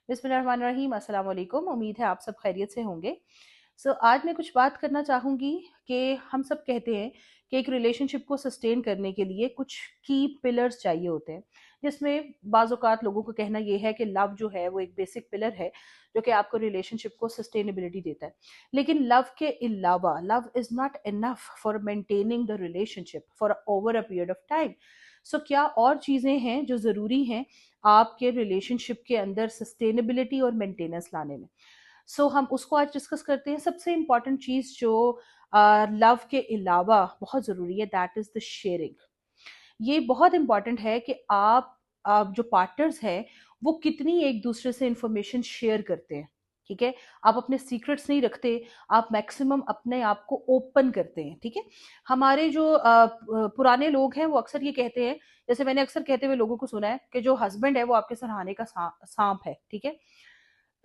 बिस्मिल्लाहिर्रहमानिर्रहीम, अस्सलाम वालेकुम। उम्मीद है आप सब खैरियत से होंगे। आज मैं कुछ बात करना चाहूँगी कि हम सब कहते हैं कि एक रिलेशनशिप को सस्टेन करने के लिए कुछ की पिलर्स चाहिए होते हैं, जिसमें बाज़ औक़ात लोगों का कहना ये है कि लव जो है वो एक बेसिक पिलर है, जो कि आपको रिलेशनशिप को सस्टेनेबिलिटी देता है। लेकिन लव के अलावा love is not enough for maintaining the relationship for over a period of time. क्या और चीज़ें हैं जो ज़रूरी हैं आपके रिलेशनशिप के अंदर सस्टेनेबिलिटी और मेंटेनेंस लाने में। हम उसको आज डिस्कस करते हैं। सबसे इंपॉर्टेंट चीज जो लव के अलावा बहुत जरूरी है, दैट इज द शेयरिंग। ये बहुत इंपॉर्टेंट है कि आप जो पार्टनर्स हैं वो कितनी एक दूसरे से इंफॉर्मेशन शेयर करते हैं। ठीक है, आप अपने सीक्रेट्स नहीं रखते, आप मैक्सिमम अपने आप को ओपन करते हैं। ठीक है, हमारे जो पुराने लोग हैं वो अक्सर ये कहते हैं, जैसे मैंने अक्सर कहते हुए लोगों को सुना है कि जो हस्बैंड है वो आपके सराहने का सांप है। ठीक है,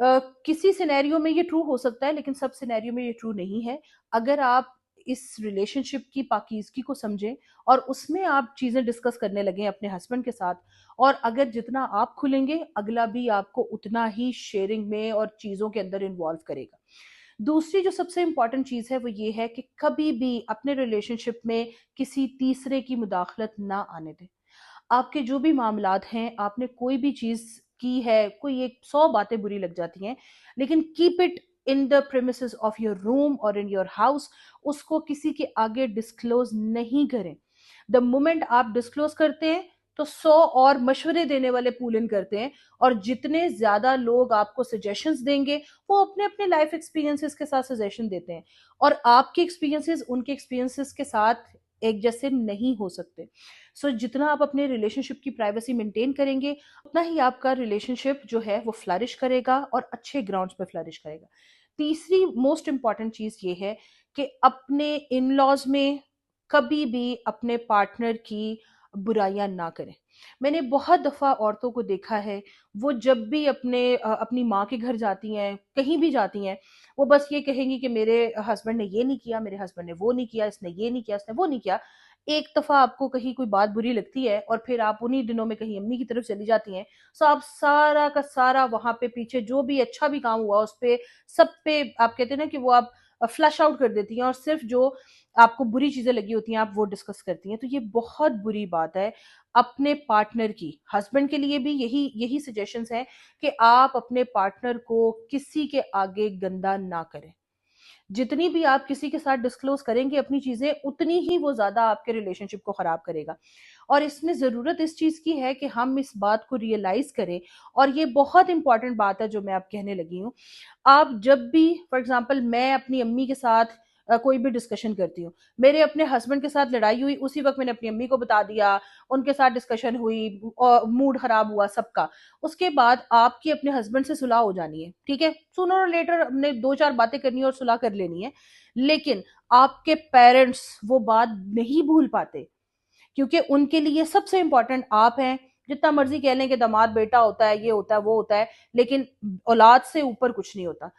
किसी सिनेरियो में ये ट्रू हो सकता है, लेकिन सब सिनेरियो में ये ट्रू नहीं है। अगर आप इस रिलेशनशिप की पाकीज़गी को समझें और उसमें आप चीज़ें डिस्कस करने लगें अपने हस्बैंड के साथ, और अगर जितना आप खुलेंगे, अगला भी आपको उतना ही शेयरिंग में और चीज़ों के अंदर इन्वॉल्व करेगा। दूसरी जो सबसे इम्पोर्टेंट चीज़ है वो ये है कि कभी भी अपने रिलेशनशिप में किसी तीसरे की मुदाखलत ना आने दें। आपके जो भी मामलात हैं, आपने कोई भी चीज़ की है, कोई एक 100 बातें बुरी लग जाती हैं, लेकिन keep it in the premises of your room और इन योर हाउस। उसको किसी के आगे डिस्क्लोज नहीं करें। द मोमेंट आप डिस्क्लोज करते हैं तो 100 और मशवरे देने वाले पूल इन करते हैं, और जितने ज्यादा लोग आपको सजेशंस देंगे वो अपने अपने लाइफ एक्सपीरियंसेस के साथ सजेशन देते हैं, और आपके एक्सपीरियंसेस उनके एक्सपीरियंसेस के साथ एक जैसे नहीं हो सकते। जितना आप अपने रिलेशनशिप की प्राइवेसी मेंटेन करेंगे, उतना ही आपका रिलेशनशिप जो है वो फ्लरिश करेगा और अच्छे ग्राउंड्स पे फ्लरिश करेगा। तीसरी मोस्ट इंपॉर्टेंट चीज ये है कि अपने इन लॉज में कभी भी अपने पार्टनर की बुराइयां ना करें। मैंने बहुत दफा औरतों को देखा है, वो जब भी अपनी माँ के घर जाती हैं, कहीं भी जाती हैं, वो बस ये कहेंगी कि मेरे हस्बैंड ने ये नहीं किया, मेरे हस्बैंड ने वो नहीं किया, इसने ये नहीं किया, इसने वो नहीं किया। एक दफा आपको कहीं कोई बात बुरी लगती है और फिर आप उन्हीं दिनों में कहीं अम्मी की तरफ चली जाती हैं, आप सारा का सारा वहां पे पीछे जो भी अच्छा भी काम हुआ उस पे, सब पे आप कहते हैं ना कि वो आप फ्लश आउट कर देती हैं, और सिर्फ जो आपको बुरी चीजें लगी होती हैं आप वो डिस्कस करती हैं। तो ये बहुत बुरी बात है। अपने पार्टनर की, हस्बैंड के लिए भी यही यही सजेशंस हैं कि आप अपने पार्टनर को किसी के आगे गंदा ना करें। जितनी भी आप किसी के साथ डिस्क्लोज करेंगे अपनी चीजें, उतनी ही वो ज्यादा आपके रिलेशनशिप को खराब करेगा। और इसमें जरूरत इस चीज की है कि हम इस बात को रियलाइज करें। और ये बहुत इंपॉर्टेंट बात है जो मैं आप कहने लगी हूँ। आप जब भी, फॉर एग्जाम्पल, मैं अपनी अम्मी के साथ कोई भी डिस्कशन करती हूँ, मेरे अपने हस्बैंड के साथ लड़ाई हुई, उसी वक्त मैंने अपनी अम्मी को बता दिया, उनके साथ डिस्कशन हुई और मूड खराब हुआ सबका। उसके बाद आपकी अपने हस्बैंड से सुलह हो जानी है। ठीक है, सूनर और लेटर हमने दो चार बातें करनी है और सुलह कर लेनी है। लेकिन आपके पेरेंट्स वो बात नहीं भूल पाते, क्योंकि उनके लिए सबसे इंपॉर्टेंट आप हैं। जितना मर्जी कह लें कि दामाद बेटा होता है, ये होता है, वो होता है, लेकिन औलाद से ऊपर कुछ नहीं होता।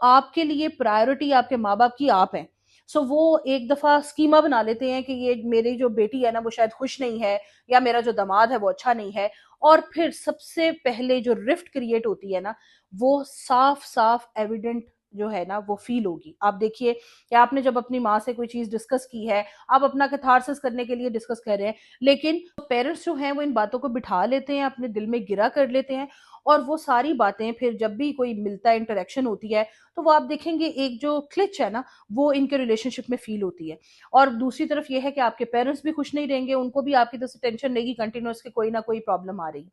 आपके लिए प्रायोरिटी आपके माँ बाप की आप हैं। वो एक दफा स्कीमा बना लेते हैं कि ये मेरी जो बेटी है ना वो शायद खुश नहीं है, या मेरा जो दामाद है वो अच्छा नहीं है। और फिर सबसे पहले जो रिफ्ट क्रिएट होती है ना, वो साफ साफ एविडेंट जो है ना वो फील होगी। आप देखिए कि आपने जब अपनी माँ से कोई चीज डिस्कस की है, आप अपना कैथारसिस करने के लिए डिस्कस कर रहे हैं, लेकिन पेरेंट्स जो हैं वो इन बातों को बिठा लेते हैं, अपने दिल में गिरा कर लेते हैं। और वो सारी बातें फिर जब भी कोई मिलता है, इंटरेक्शन होती है, तो वो आप देखेंगे एक जो क्लिच है ना वो इनके रिलेशनशिप में फील होती है। और दूसरी तरफ ये है कि आपके पेरेंट्स भी खुश नहीं रहेंगे, उनको भी आपकी तरफ से टेंशन रहेगी कंटिन्यूस के कोई ना कोई प्रॉब्लम आ रही है।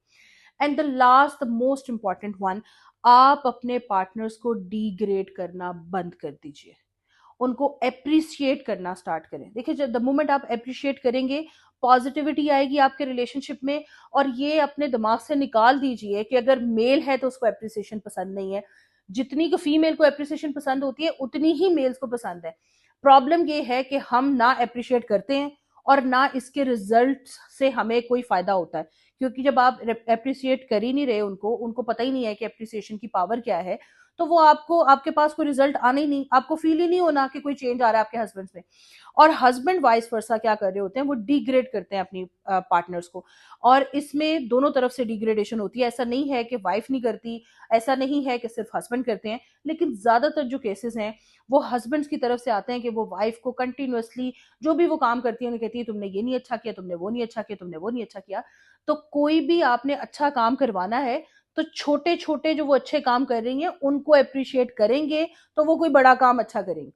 And the last, the most important one, आप अपने पार्टनर्स को डिग्रेड करना बंद कर दीजिए। उनको अप्रिशिएट करना स्टार्ट करें। देखिए, जब द मोमेंट आप अप्रिशिएट करेंगे, पॉजिटिविटी आएगी आपके रिलेशनशिप में। और ये अपने दिमाग से निकाल दीजिए कि अगर मेल है तो उसको अप्रिसिएशन पसंद नहीं है। जितनी को फीमेल को अप्रिसिएशन पसंद होती है, उतनी ही मेल्स को पसंद है। प्रॉब्लम ये है कि हम ना अप्रिशिएट करते हैं और ना इसके रिजल्ट से हमें कोई फायदा होता है। क्योंकि जब आप अप्रिसिएट कर ही नहीं रहे उनको उनको पता ही नहीं है कि अप्रिसिएशन की पावर क्या है, तो वो आपको, आपके पास कोई रिजल्ट आना ही नहीं, आपको फील ही नहीं होना कि कोई चेंज आ रहा है आपके हस्बैंड में। और हस्बैंड वाइस वर्सा क्या कर रहे होते हैं, वो डिग्रेड करते हैं अपनी पार्टनर्स को, और इसमें दोनों तरफ से डिग्रेडेशन होती है। ऐसा नहीं है कि वाइफ नहीं करती, ऐसा नहीं है कि सिर्फ हस्बैंड करते हैं, लेकिन ज्यादातर जो केसेस हैं वो हस्बैंड्स की तरफ से आते हैं कि वो वाइफ को कंटिन्यूअसली जो भी वो काम करती है उन्हें कहती है तुमने ये नहीं अच्छा किया, तुमने वो नहीं अच्छा किया, तुमने वो नहीं अच्छा किया। तो कोई भी आपने अच्छा काम करवाना है तो छोटे छोटे जो वो अच्छे काम कर रही हैं उनको अप्रिशिएट करेंगे तो वो कोई बड़ा काम अच्छा करेंगे।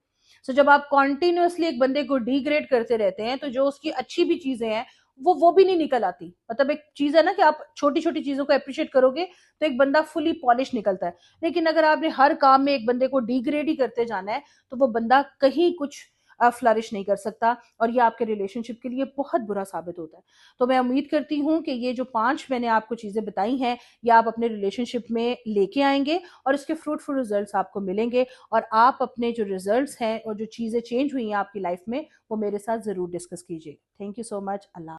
सो जब आप कॉन्टिन्यूअसली एक बंदे को डिग्रेड करते रहते हैं तो जो उसकी अच्छी भी चीजें हैं वो भी नहीं निकल आती। मतलब एक चीज है ना कि आप छोटी छोटी चीजों को अप्रिशिएट करोगे तो एक बंदा फुली पॉलिश निकलता है। लेकिन अगर आपने हर काम में एक बंदे को डिग्रेड ही करते जाना है तो वो बंदा कहीं कुछ फ्लरिश नहीं कर सकता, और ये आपके रिलेशनशिप के लिए बहुत बुरा साबित होता है। तो मैं उम्मीद करती हूँ कि ये जो 5 मैंने आपको चीजें बताई हैं ये आप अपने रिलेशनशिप में लेके आएंगे और इसके फ्रूटफुल रिजल्ट्स आपको मिलेंगे, और आप अपने जो रिजल्ट्स हैं और जो चीजें चेंज हुई हैं आपकी लाइफ में वो मेरे साथ जरूर डिस्कस कीजिए। Thank you so much. Allah.